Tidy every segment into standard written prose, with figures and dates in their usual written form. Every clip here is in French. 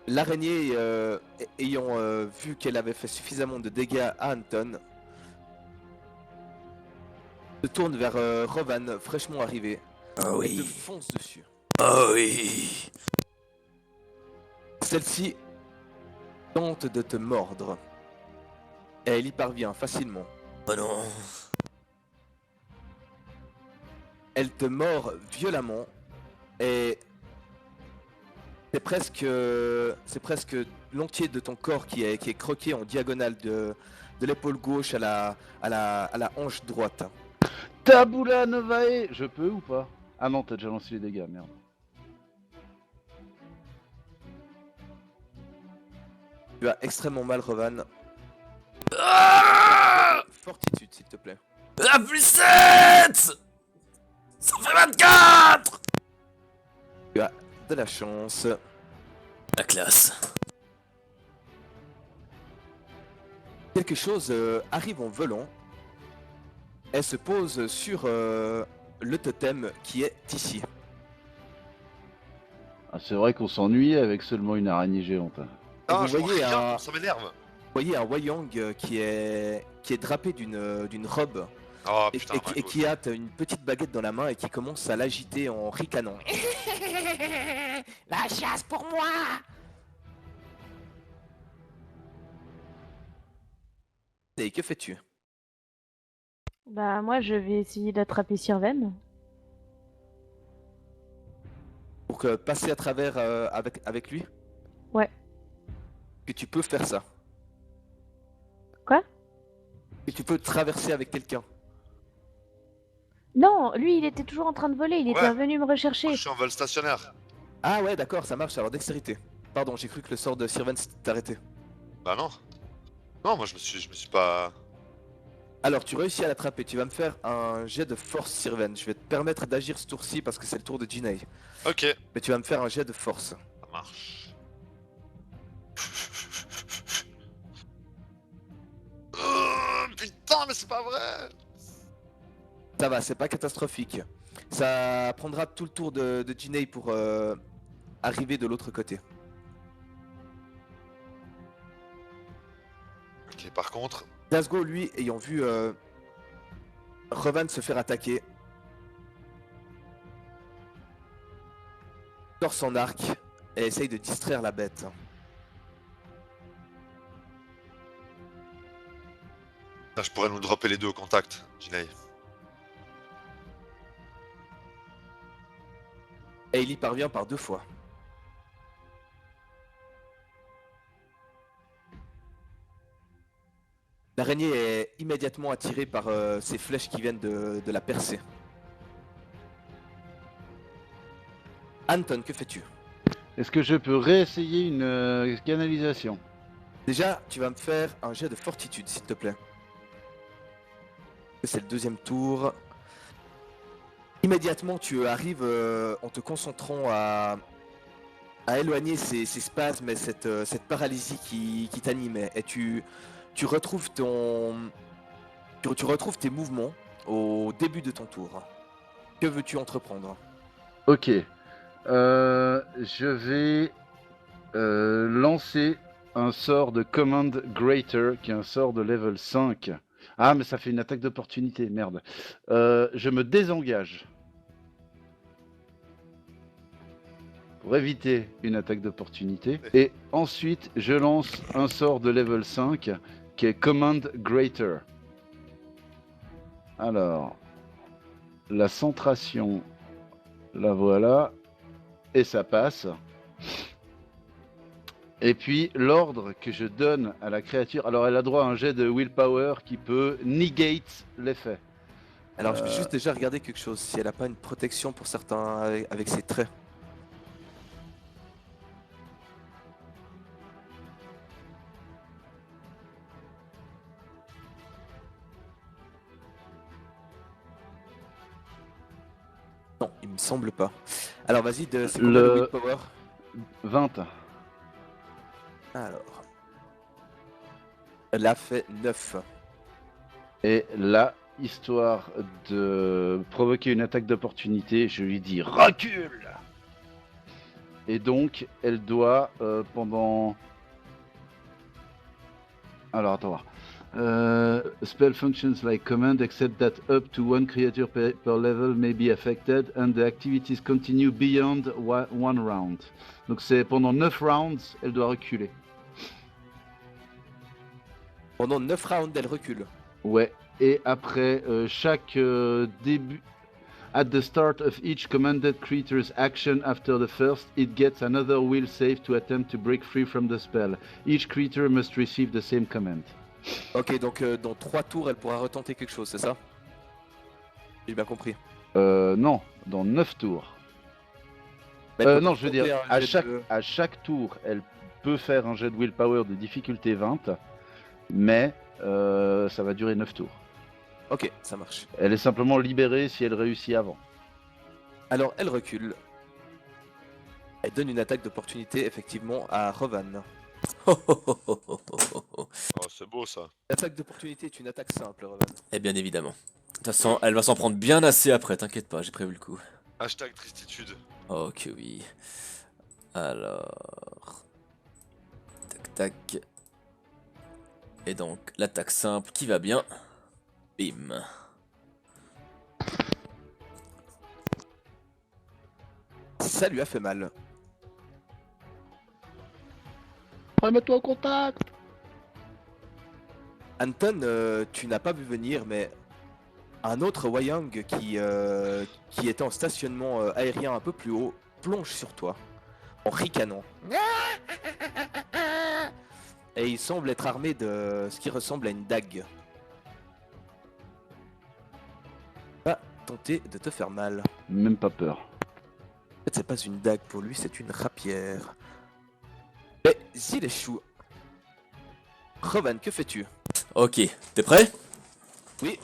L'araignée, ayant vu qu'elle avait fait suffisamment de dégâts à Anton, se tourne vers Rovan, fraîchement arrivé, Oh et te oui. fonce dessus. Oh oui. Celle-ci tente de te mordre, et elle y parvient facilement. Oh non. Elle te mord violemment, et c'est presque l'entier de ton corps qui est croqué en diagonale de l'épaule gauche à la hanche droite. Tabula Novae. Je peux ou pas? Ah non, t'as déjà lancé les dégâts, merde. Tu as extrêmement mal, Rovan. Ah Fortitude, s'il te plaît. La plus 7. Ça fait 24. Tu as de la chance. La classe. Quelque chose arrive en volant. Elle se pose sur le totem qui est ici. Ah, c'est vrai qu'on s'ennuie avec seulement une araignée géante. Et Ah, vous je vois voyez rien, ça m'énerve. Vous voyez un Wayang qui est drapé d'une robe Oh et, putain, et qui- et qui a une petite baguette dans la main et qui commence à l'agiter en ricanant. La chasse pour moi! Et que fais-tu? Bah moi je vais essayer d'attraper Sirven. Pour passer à travers avec lui? Ouais. Que tu peux faire ça. Quoi? Que tu peux traverser avec quelqu'un. Non, lui il était toujours en train de voler, il était Ouais. venu me rechercher. je suis en vol stationnaire. Ah ouais, d'accord, ça marche, alors dextérité. Pardon, j'ai cru que le sort de Sirven s'était arrêté. Bah non. Non, moi je me suis pas... Alors, tu réussis à l'attraper, tu vas me faire un jet de force, Sirven. Je vais te permettre d'agir ce tour-ci parce que c'est le tour de Jinei. Ok, Mais tu vas me faire un jet de force. ça marche. Putain, mais c'est pas vrai. Ça va, c'est pas catastrophique. Ça prendra tout le tour de Jinei pour arriver de l'autre côté. Ok, par contre... Glasgow, lui, ayant vu Revan se faire attaquer, sort son arc et essaye de distraire la bête. Là, je pourrais nous dropper les deux au contact, Jinei. Et il y parvient par 2 fois. L'araignée est immédiatement attirée par ces flèches qui viennent de la percer. Anton, que fais-tu? Est-ce que je peux réessayer une canalisation? Déjà, tu vas me faire un jet de fortitude, s'il te plaît. C'est le deuxième tour. Immédiatement, tu arrives en te concentrant à éloigner ces spasmes et cette paralysie qui t'animait. Et tu retrouves tu retrouves tes mouvements au début de ton tour. Que veux-tu entreprendre? Ok. Je vais lancer un sort de Command Greater, qui est un sort de level 5. Ah, mais ça fait une attaque d'opportunité, merde. Je me désengage. Pour éviter une attaque d'opportunité. Et ensuite, je lance un sort de level 5, qui est Command Greater. Alors, la centration, la voilà. Et ça passe. Et puis l'ordre que je donne à la créature, alors elle a droit à un jet de willpower qui peut negate l'effet. Alors, je vais juste déjà regarder quelque chose, si elle n'a pas une protection pour certains avec ses traits. Non, il me semble pas. Alors, vas-y, c'est combien le willpower? 20. Alors. Elle a fait 9. Et là, histoire de provoquer une attaque d'opportunité, je lui dis recule. Et donc, elle doit pendant... Alors, attends voir. Spell functions like command, except that up to one creature per level may be affected, and the activities continue beyond one round. Donc c'est pendant 9 rounds, elle doit reculer. Pendant 9 rounds, elle recule. Ouais, et après chaque début... At the start of each commanded creature's action after the first, it gets another will save to attempt to break free from the spell. Each creature must receive the same command. Ok, donc dans 3 tours, elle pourra retenter quelque chose, c'est ça? J'ai bien compris. Non, dans 9 tours. Mais elle peut Non, pas je veux dire, tenter un jet de- à chaque tour, elle peut faire un jet de willpower de difficulté 20, mais ça va durer 9 tours. Ok, ça marche. Elle est simplement libérée si elle réussit avant. Alors, elle recule. Elle donne une attaque d'opportunité, effectivement, à Rovan. Oh, oh, oh, oh, oh, oh, oh. Oh, c'est beau ça. L'attaque d'opportunité est une attaque simple, Rovan. Et bien évidemment. De toute façon, elle va s'en prendre bien assez après, t'inquiète pas, j'ai prévu le coup. Hashtag tristitude. Oh que oui. Alors... Tac tac. Et donc, l'attaque simple qui va bien. Bim. Ça lui a fait mal. Remets-toi au contact. Anton, tu n'as pas vu venir, mais un autre Wayang qui était en stationnement aérien un peu plus haut plonge sur toi en ricanant. Et il semble être armé de ce qui ressemble à une dague. Va tenter de te faire mal. Même pas peur. En fait, c'est pas une dague pour lui, c'est une rapière. Mais il échoue. Rovan, que fais-tu? Ok, t'es prêt? Oui.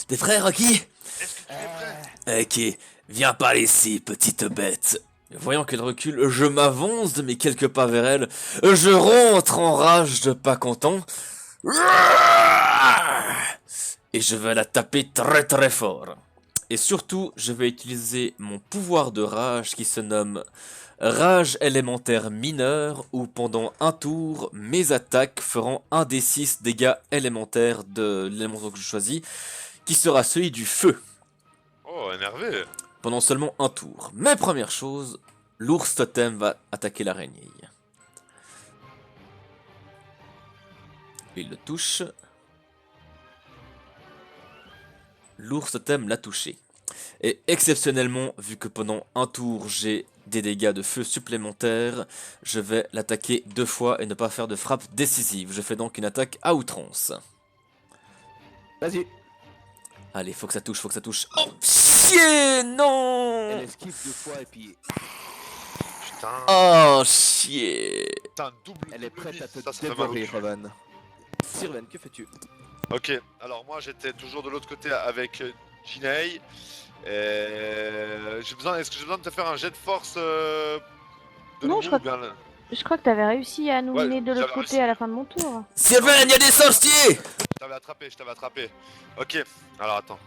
T'es prêt, Rocky? Est-ce que tu es prêt? Ok, viens par ici, petite bête. Voyant qu'elle recule, je m'avance de mes quelques pas vers elle. Je rentre en rage de pas content. Et je vais la taper très très fort. Et surtout, je vais utiliser mon pouvoir de rage qui se nomme Rage élémentaire mineur, où pendant un tour, mes attaques feront un des 6 dégâts élémentaires de l'élément que je choisis, qui sera celui du feu. Oh, énervé. Pendant seulement un tour. Mais première chose, l'ours totem va attaquer l'araignée. Il le touche. L'ours totem l'a touché. Et exceptionnellement, vu que pendant un tour j'ai des dégâts de feu supplémentaires, je vais l'attaquer 2 fois et ne pas faire de frappe décisive. Je fais donc une attaque à outrance. Vas-y. Allez, faut que ça touche, faut que ça touche. Oh, chier, non! Elle esquive 2 fois et puis Putain. Oh, chier! Putain, double. elle est double prête miss. à te Ça fait mal au dévorer, cul. Rovan. Sirven, que fais-tu? Ok, alors moi j'étais toujours de l'autre côté avec Jinei. Est-ce que j'ai besoin de te faire un jet de force de Non, nouveau je crois ou bien le- Je crois que t'avais réussi à nous Ouais, mener de j'avais l'autre réussi. côté à la fin de mon tour. Sylvain, il y a des sorciers! Je t'avais attrapé. Ok, alors attends.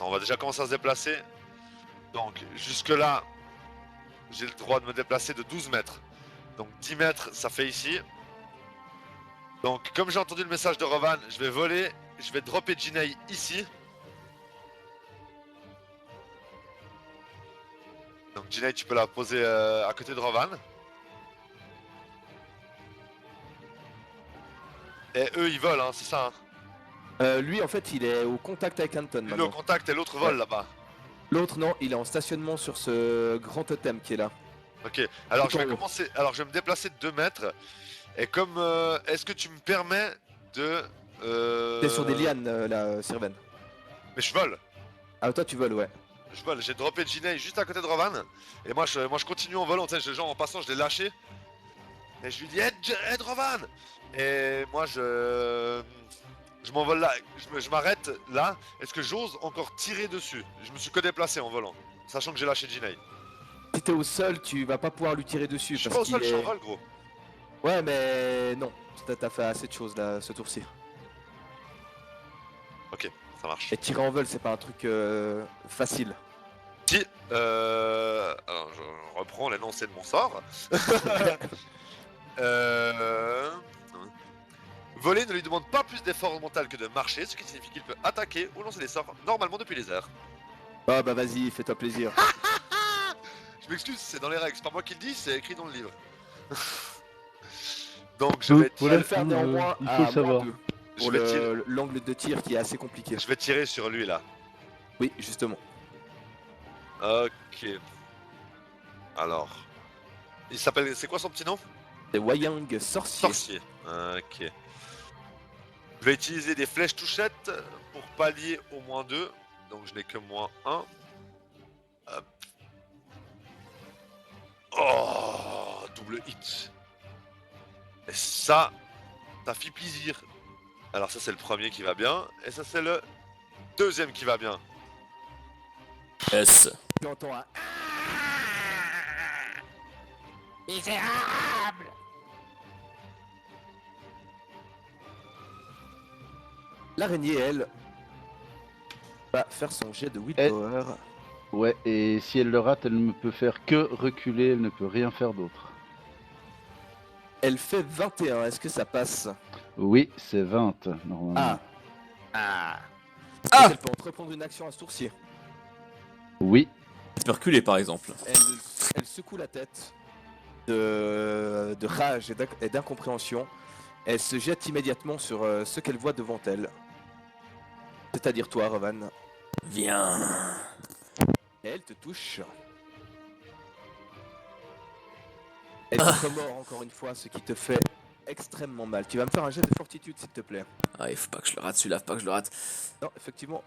On va déjà commencer à se déplacer. Donc jusque là, j'ai le droit de me déplacer de 12 mètres. Donc 10 mètres, ça fait ici. Donc comme j'ai entendu le message de Rovan, je vais voler, je vais dropper Jinei ici. Donc Jinei, tu peux la poser à côté de Rovan. Et eux ils volent, hein, c'est ça. Hein. Lui, en fait, il est au contact avec Anton Lui, le maintenant. contact et l'autre vole Ouais. là-bas. L'autre, non, il est en stationnement sur ce grand totem qui est là. Ok, alors je vais Tout en haut. commencer. Alors je vais me déplacer de 2 mètres. Et comme. Est-ce que tu me permets de. T'es sur des lianes, là, Sirven. Mais je vole. Ah, toi, tu voles, ouais. Je vole. J'ai droppé Jinei juste à côté de Rovan. Et moi je continue en volant. Tu sais, genre en passant, je l'ai lâché. Et je lui dis aide Rovan. Et moi je m'envole là. Je m'arrête là. Est-ce que j'ose encore tirer dessus? Je me suis que déplacé en volant. Sachant que j'ai lâché Jinei. Si t'es au sol, tu vas pas pouvoir lui tirer dessus. Je suis parce pas au sol, qu'il je suis en est- vol, gros. Ouais, mais non. T'as fait assez de choses là, ce tour-ci. Ok, ça marche. Et tirer en vol, c'est pas un truc facile. Si, alors je reprends l'énoncé de mon sort. euh... Voler ne lui demande pas plus d'effort mental que de marcher, ce qui signifie qu'il peut attaquer ou lancer des sorts normalement depuis les airs. Ah bah vas-y, fais-toi plaisir. Je m'excuse, c'est dans les règles, c'est pas moi qui le dis, c'est écrit dans le livre. Donc je Donc, vais, Tu vas le voilà, faire néanmoins il faut à le moins savoir. 2 je pour vais tirer, l'angle de tir qui est assez compliqué. je vais tirer sur lui là. Oui, justement. Ok. Alors, il s'appelle, c'est quoi son petit nom? C'est Wayang Sorcier. Sorcier. Ok. Je vais utiliser des flèches touchettes pour pallier au -2. Donc je n'ai que -1. Hop. Oh, double hit. Et ça fait plaisir. Alors ça c'est le premier qui va bien. Et ça c'est le deuxième qui va bien. Yes. Tu entends un... L'araignée, elle, va faire son jet de willpower. Ouais, et si elle le rate, elle ne peut faire que reculer, elle ne peut rien faire d'autre. Elle fait 21, est-ce que ça passe? Oui, c'est 20, normalement. Ah. Ah. Ah. Elle peut entreprendre une action à sourcier. Oui, Tu peux reculer par exemple. Elle secoue la tête de rage et d'incompréhension. Elle se jette immédiatement sur ce qu'elle voit devant elle. C'est-à-dire toi, Rovan. Viens. Et elle te touche. Elle te remord encore une fois, ce qui te fait extrêmement mal. Tu vas me faire un jet de fortitude, s'il te plaît. Ah, il faut pas que je le rate celui-là, faut pas que je le rate. Non, effectivement.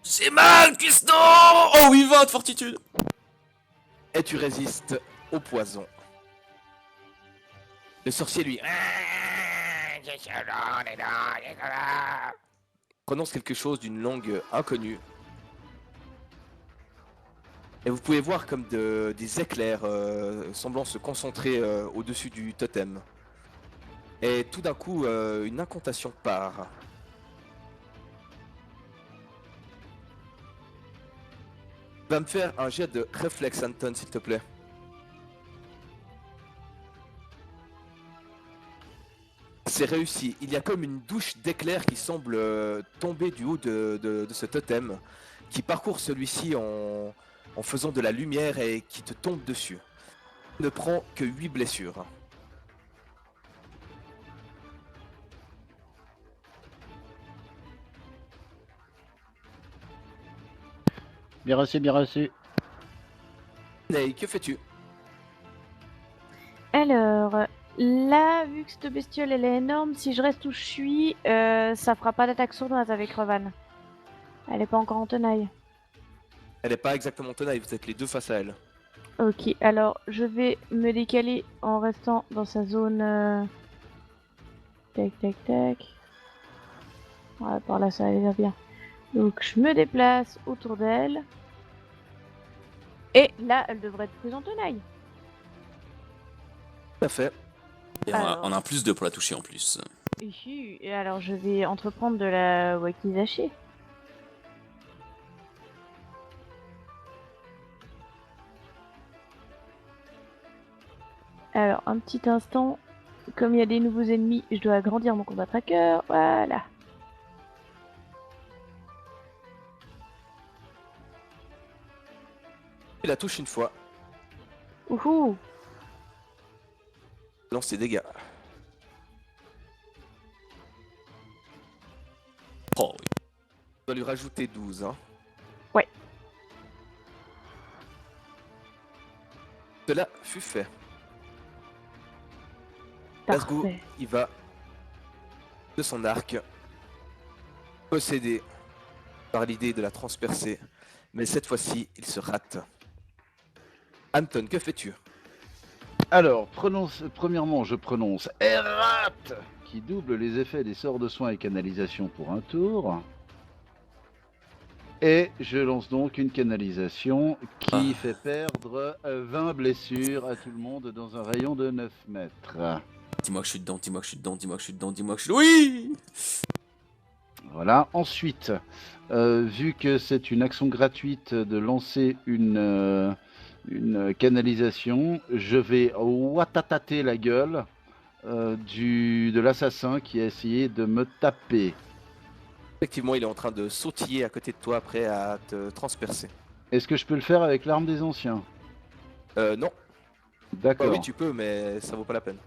J'ai mal, cuistot. Oh oui, 20 de fortitude. Et tu résistes au poison. Le sorcier, lui, prononce quelque chose d'une langue inconnue. Et vous pouvez voir comme des éclairs semblant se concentrer au-dessus du totem. Et tout d'un coup, une incantation part. Va me faire un jet de réflexe, Anton, s'il te plaît. C'est réussi. Il y a comme une douche d'éclairs qui semble tomber du haut de ce totem, qui parcourt celui-ci en faisant de la lumière et qui te tombe dessus. Il ne prend que 8 blessures. bien reçu, bien reçu. Ney, que fais-tu? Alors, là, vu que cette bestiole elle est énorme, si je reste où je suis, ça fera pas d'attaque sournoise avec Revan. Elle est pas encore en tenaille. Elle n'est pas exactement tenaille, vous êtes les deux face à elle. Ok, alors je vais me décaler en restant dans sa zone. Tac, tac, tac. Ouais, par là ça allait bien. Donc je me déplace autour d'elle. Et là, elle devrait être prise en tenaille. Tout à fait. Et Alors. on a un plus 2 pour la toucher en plus. Ici, et alors je vais entreprendre de la wakizashi. Alors, un petit instant. Comme il y a des nouveaux ennemis, je dois agrandir mon combat tracker. Voilà. Tu la touches une fois, Ouhou. lance tes dégâts. Oh oui. Tu dois lui rajouter 12. Hein. Ouais. Cela fut fait. Nazgûl, Parfait. il va de son arc, possédé par l'idée de la transpercer, mais cette fois-ci, il se rate. Anton, que fais-tu? Alors, premièrement, je prononce Errat, qui double les effets des sorts de soins et canalisation pour un tour. Et je lance donc une canalisation qui fait perdre 20 blessures à tout le monde dans un rayon de 9 mètres. Dis-moi que je suis dedans, dis-moi que je suis dedans, dis-moi que je suis dedans, dis-moi que je suis... Oui. Voilà. Ensuite, vu que c'est une action gratuite de lancer une canalisation, je vais watatater la gueule de l'assassin qui a essayé de me taper. Effectivement, il est en train de sautiller à côté de toi, prêt à te transpercer. Est-ce que je peux le faire avec l'arme des anciens? Non. Bah D'accord. oui, tu peux, mais ça vaut pas la peine.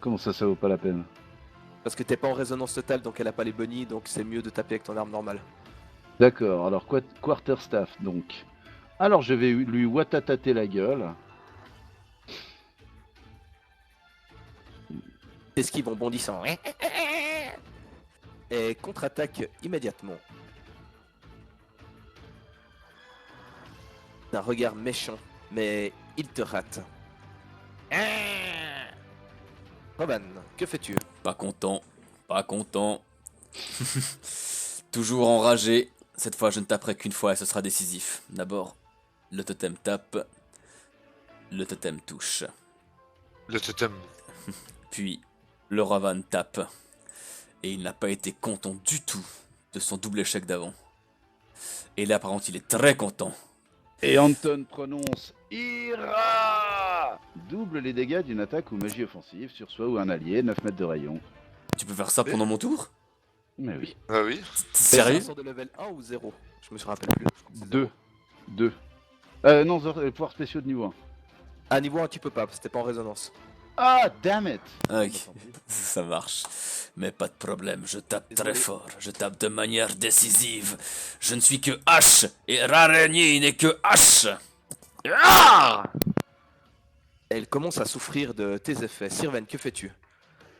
Comment ça vaut pas la peine? Parce que t'es pas en résonance totale, donc elle a pas les bonnies, donc c'est mieux de taper avec ton arme normale. D'accord, alors quarterstaff donc. Alors je vais lui watatater la gueule. Esquive en bondissant. Et contre-attaque immédiatement. D'un regard méchant, mais il te rate. Roban, que fais-tu? Pas content, pas content. Toujours enragé. Cette fois, je ne taperai qu'une fois et ce sera décisif. D'abord, le totem tape. Le totem touche. Le totem. Puis, le Ravan tape. Et il n'a pas été content du tout de son double échec d'avant. Et là, par contre, il est très content. Et Anton prononce Ira. Double les dégâts d'une attaque ou magie offensive sur soi ou un allié, 9 mètres de rayon. Tu peux faire ça pendant mon tour? Mais oui. Ah oui. T'es sérieux? C'est un sort de level 1 ou 0? Je me rappelle plus. 2. 2. Non, pouvoirs spéciaux de niveau 1. À niveau 1, tu peux pas, parce que t'es pas en résonance. Ah, damn it. Ok, ça marche. Mais pas de problème, je tape très fort. Je tape de manière décisive. Je ne suis que H et Rarenier n'est que H. Ah! Elle commence à souffrir de tes effets. Sirven, que fais-tu?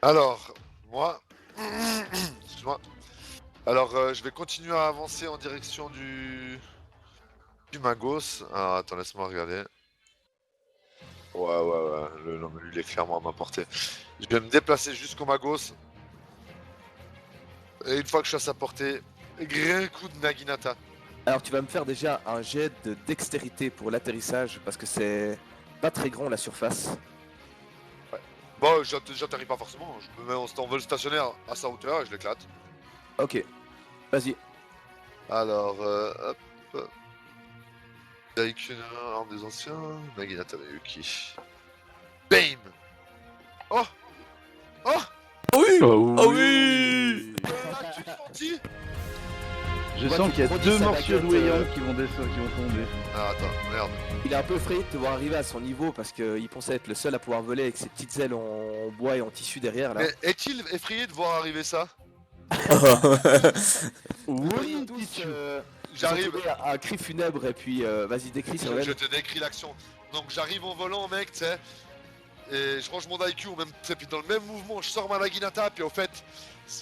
Alors, moi. Excuse-moi. Alors, je vais continuer à avancer en direction du Magos. Ah, attends, laisse-moi regarder. Ouais. Non, mais lui, il est clairement à ma portée. Je vais me déplacer jusqu'au Magos. Et une fois que je suis à sa portée, grand coup de Naginata. Alors tu vas me faire déjà un jet de dextérité pour l'atterrissage, parce que c'est pas très grand la surface. Bon, j'atterris pas forcément. Je me mets en vol stationnaire à sa hauteur et je l'éclate. Ok, vas-y. Alors, hop. Daikun, arme des anciens. Naginata Mayuki. Bam! Oh! Oui! Oh Oh oui! Là, tu te sentis? Je Ouais, sens tu qu'il y a rebondis deux sa morceaux de baguette, Weyang qui vont descendre, qui vont tomber. Ah, attends, merde. Il est un peu effrayé de te voir arriver à son niveau, parce qu'il pensait être le seul à pouvoir voler avec ses petites ailes en bois et en tissu derrière là. Mais est-il effrayé de voir arriver ça? Vous Oui, voyez mon tous, petit chou. J'arrive. s'entourer à un cri funèbre, et puis vas-y, décris Sirven. Je te décris l'action. Donc j'arrive en volant, mec, tu sais. Et je range mon Daiku, même, puis dans le même mouvement, je sors ma Naginata, puis au fait,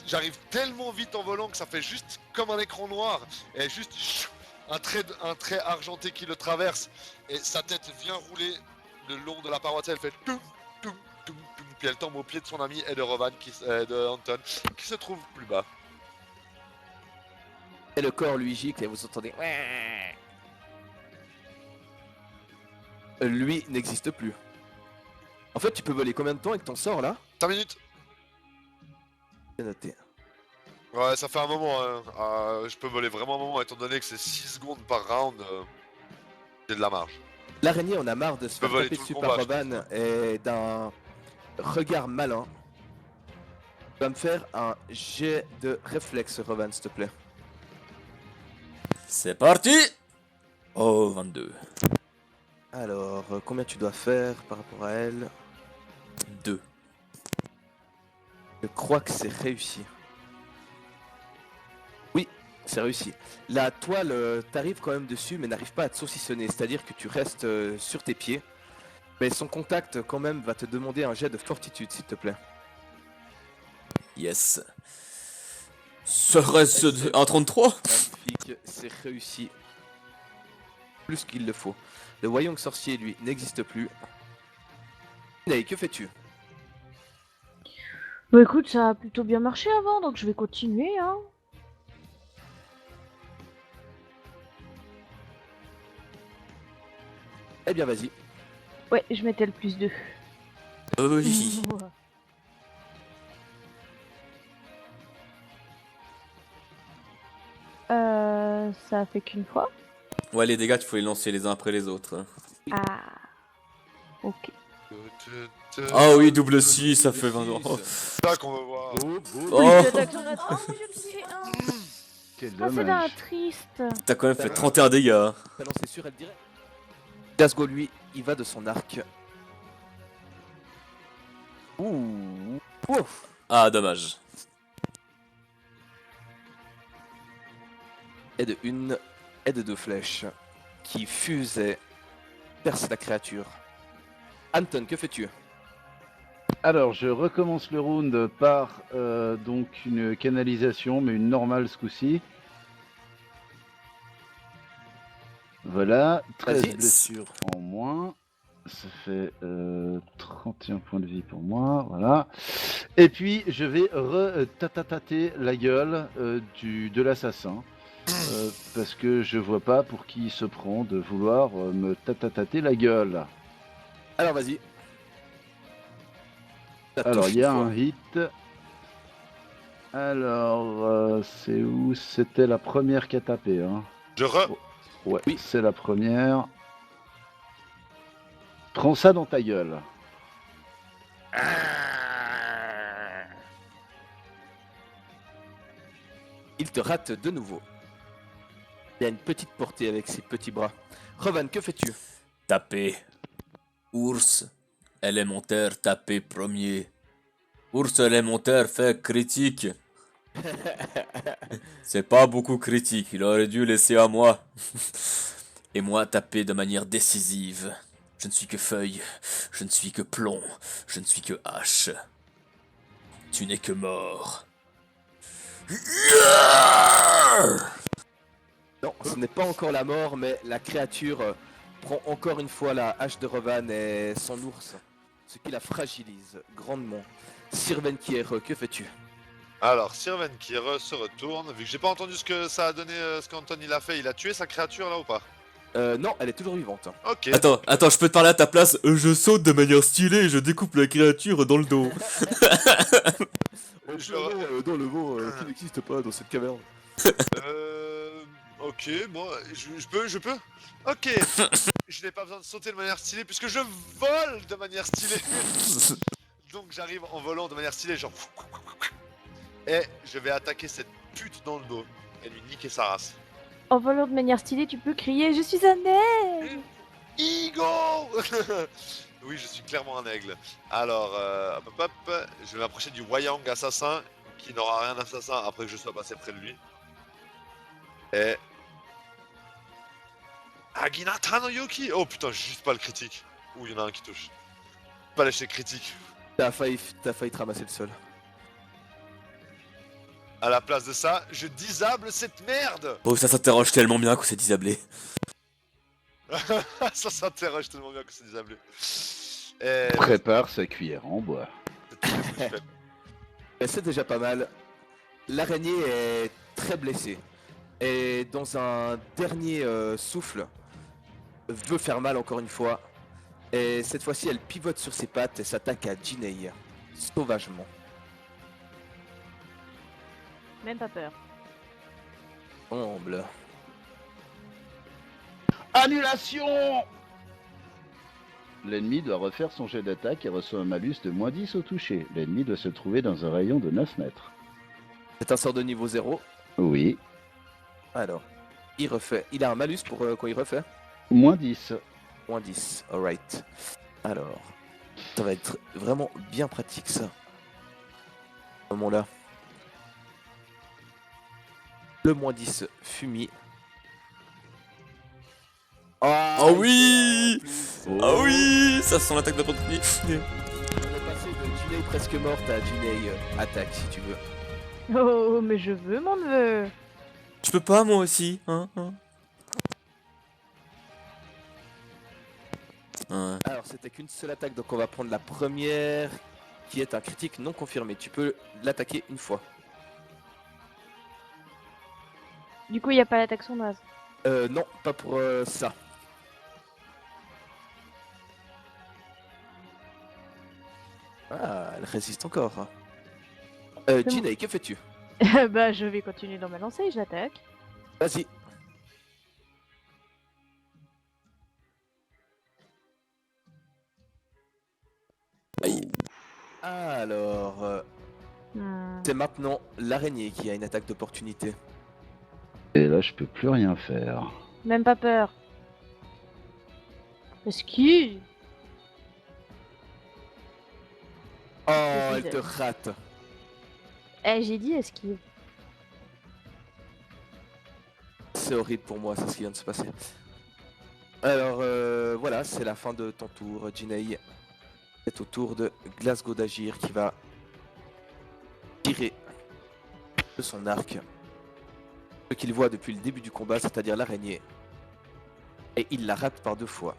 j'arrive tellement vite en volant que ça fait juste comme un écran noir, et juste un trait argenté qui le traverse, et sa tête vient rouler le long de la paroi, elle fait toum, toum, toum, toum, puis elle tombe au pied de son ami et de Rovan, de Anton, qui se trouve plus bas. Et le corps lui gicle et vous entendez. Lui n'existe plus. En fait, tu peux voler combien de temps avec ton sort là? 5 minutes. C'est noté. Ouais, ça fait un moment, hein. Je peux voler vraiment un moment, étant donné que c'est 6 secondes par round, j'ai de la marge. L'araignée en a marre de se peut faire voler taper tout le dessus combat, par je Roban et d'un regard malin. Tu vas me faire un jet de réflexe, Roban, s'il te plaît. C'est parti! Oh, 22. Alors, combien tu dois faire par rapport à elle? 2. Je crois que c'est réussi. Oui, c'est réussi. La toile t'arrive quand même dessus, mais n'arrive pas à te saucissonner. C'est-à-dire que tu restes sur tes pieds. Mais son contact, quand même, va te demander un jet de fortitude, s'il te plaît. Yes. Serait-ce un 33? Magnifique, c'est réussi. Plus qu'il le faut. Le Wayang sorcier, lui, n'existe plus. Hey, que fais-tu? Bah écoute, ça a plutôt bien marché avant, donc je vais continuer, hein. Eh bien, vas-y. Ouais, je mettais le plus 2. Oui. Ça a fait qu'une fois. Ouais, les dégâts, il faut les lancer les uns après les autres. Ah. Ok. Ah oui, double 6, ça fait 20 ans. Oh. C'est ça qu'on va voir. Oh, Quel Ah, c'est d'un dommage. triste. t'as quand même fait 31 dégâts. Hein. T'as lancé sur elle direct. Glasgow, lui, il va de son arc. Ouh. Ouf. Ah, dommage. Et de une et de deux flèches qui fusent et percent la créature. Anton, que fais-tu? Alors, je recommence le round par donc une canalisation, mais une normale ce coup-ci. Voilà, 13 Vas-y. blessures en moins. Ça fait 31 points de vie pour moi, voilà. Et puis, je vais re-tatatater la gueule de l'assassin. Parce que je vois pas pour qui il se prend de vouloir me tatatater la gueule. Alors vas-y. Ça Alors, touche il y a une fois. un hit. Alors, c'est où? C'était la première qui a tapé. Hein. Je re. Ouais, Oui. c'est la première. Prends ça dans ta gueule. Il te rate de nouveau. Il a une petite portée avec ses petits bras. Revan, que fais-tu? Taper. Ours élémentaire, taper premier. Ours élémentaire fait critique. C'est pas beaucoup critique, il aurait dû laisser à moi. Et moi taper de manière décisive. Je ne suis que feuille, je ne suis que plomb, je ne suis que hache. Tu n'es que mort. Non, ce n'est pas encore la mort, mais la créature prend encore une fois la hache de Revan et son ours, ce qui la fragilise grandement. Sirven Kier, que fais-tu? Alors, Sirven qui se retourne. Vu que j'ai pas entendu ce que ça a donné, ce qu'Anton il a fait, il a tué sa créature là ou pas? Non, elle est toujours vivante. Ok. Attends, je peux te parler à ta place. Je saute de manière stylée et je découpe la créature dans le dos. Dans le vent qui n'existe pas dans cette caverne. Ok, bon, je peux. Ok. Je n'ai pas besoin de sauter de manière stylée puisque je vole de manière stylée. Donc j'arrive en volant de manière stylée, genre. Et je vais attaquer cette pute dans le dos et lui niquer sa race. En volant de manière stylée, tu peux crier « Je suis un aigle !» Igo. Oui, je suis clairement un aigle. Alors, hop, je vais m'approcher du Wayang assassin, qui n'aura rien d'assassin après que je sois passé près de lui. Et... Aginata no Yoki. Oh putain, juste pas le critique. Ouh, il y en a un qui touche. Pas l'échec critique. T'as failli te ramasser le sol. À la place de ça, je disable cette merde. Oh, ça s'interroge tellement bien que c'est disablé. Ça s'interroge tellement bien que c'est disablé. Et... Prépare sa cuillère en bois. Mais c'est déjà pas mal. L'araignée est très blessée. Et dans un dernier souffle, veut faire mal encore une fois. Et cette fois-ci, elle pivote sur ses pattes et s'attaque à Jinei. Sauvagement. Même pas peur. Humble. Annulation. L'ennemi doit refaire son jet d'attaque et reçoit un malus de -10 au toucher. L'ennemi doit se trouver dans un rayon de 9 mètres. C'est un sort de niveau 0. Oui, Alors, il refait. Il a un malus pour quand il refait. -10. Moins 10, alright. Alors, ça va être vraiment bien pratique ça. À ce moment-là. Le moins 10 fut mis. Ah oui. Ah oui, ça sent l'attaque d'opportunité. On est passé de Jinei presque morte à Jinei attaque si tu veux. Oh, mais je veux mon neveu. Je peux pas moi aussi, hein. Ouais. Alors c'était qu'une seule attaque, donc on va prendre la première qui est un critique non confirmé. Tu peux l'attaquer une fois. Du coup, il n'y a pas l'attaque sournoise. Non, pas pour ça. Ah, elle résiste encore. bon. Jinei, que fais-tu? Bah, je vais continuer dans ma lancée, je l'attaque. Vas-y. Alors, c'est maintenant l'araignée qui a une attaque d'opportunité. Et là, je peux plus rien faire. Même pas peur. Esquive. Oh, Vas-y, elle te rate. Eh, j'ai dit esquive. C'est horrible pour moi, c'est ce qui vient de se passer. Alors, voilà, c'est la fin de ton tour, Jinei. C'est au tour de Glasgow d'agir qui va tirer de son arc. Ce qu'il voit depuis le début du combat, c'est-à-dire l'araignée. Et il la rate par 2 fois.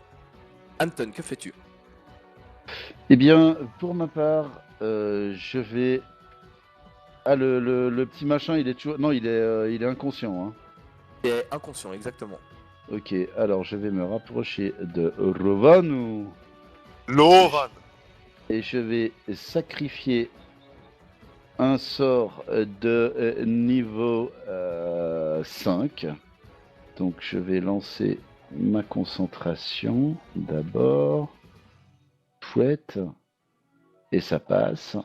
Anton, que fais-tu? Eh bien, pour ma part, je vais... Ah, le petit machin, il est toujours... Non, il est inconscient, hein. Tu es inconscient, exactement. Ok, alors je vais me rapprocher de Rovanu. Loran. Et je vais sacrifier un sort de niveau 5. Donc je vais lancer ma concentration d'abord. Chouette. Et ça passe.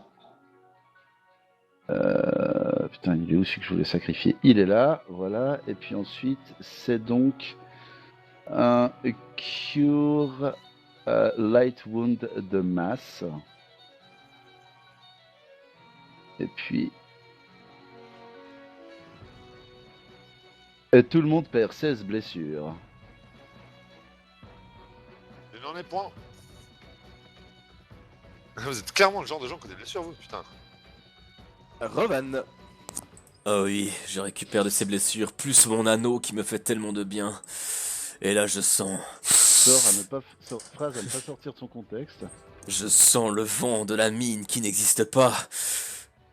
Putain, il est où celui que je voulais sacrifier? Il est là, voilà. Et puis ensuite, c'est donc un Cure Light Wound de masse. Et puis... Et tout le monde perd 16 blessures. Je n'en ai point. Vous êtes clairement le genre de gens qui ont des blessures, vous, putain. Rovan, Oh oui, je récupère de ces blessures, plus mon anneau qui me fait tellement de bien. Et là je sens... Phrase à ne pas sortir de son contexte. Je sens le vent de la mine qui n'existe pas,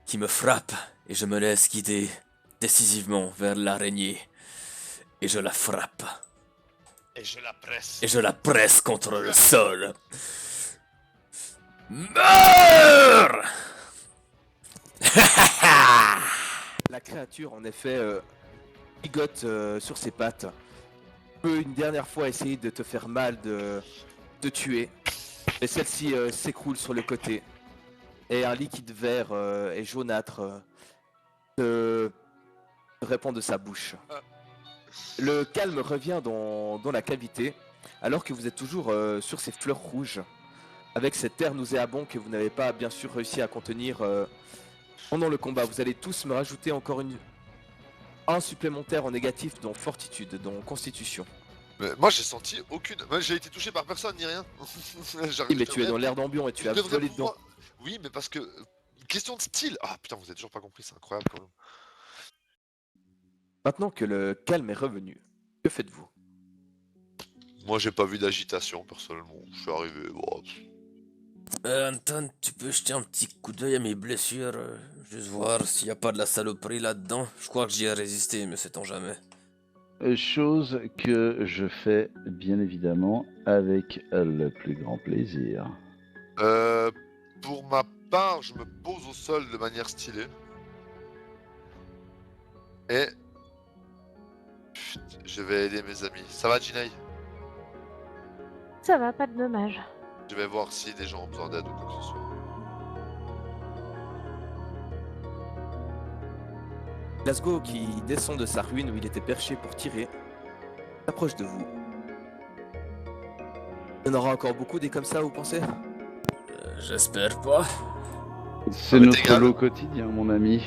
qui me frappe, et je me laisse guider décisivement vers l'araignée. Et je la frappe, Et je la presse. et je la presse contre le sol. Meurs! la créature en effet pigote sur ses pattes. Peut une dernière fois essayer de te faire mal, de te tuer. Mais celle-ci s'écroule sur le côté. Et un liquide vert et jaunâtre te répand de sa bouche. Le calme revient dans la cavité, alors que vous êtes toujours sur ces fleurs rouges, avec cet air nauséabond que vous n'avez pas bien sûr réussi à contenir pendant le combat. Vous allez tous me rajouter encore un supplémentaire en négatif dans fortitude, dans constitution. Mais moi j'ai senti aucune. Moi j'ai été touché par personne ni rien. Oui, mais tu es dans l'air d'ambiance et tu as volé dedans. Oui, mais parce que. Question de style. Ah putain, vous avez toujours pas compris, c'est incroyable quand même. Maintenant que le calme est revenu, que faites-vous? Moi j'ai pas vu d'agitation personnellement. Je suis arrivé. Bon, Anton, tu peux jeter un petit coup d'œil à mes blessures, juste voir s'il n'y a pas de la saloperie là-dedans. Je crois que j'y ai résisté, mais sait-on jamais. Chose que je fais bien évidemment avec le plus grand plaisir. Pour ma part, je me pose au sol de manière stylée. Et. Putain, je vais aider mes amis. Ça va, Jinei? Ça va, pas de dommage. Je vais voir si des gens ont besoin d'aide ou quoi que ce soit. Glasgow, qui descend de sa ruine où il était perché pour tirer, s'approche de vous. Il y en aura encore beaucoup des comme ça, vous pensez? J'espère pas. C'est m'est notre égal. lot quotidien, mon ami.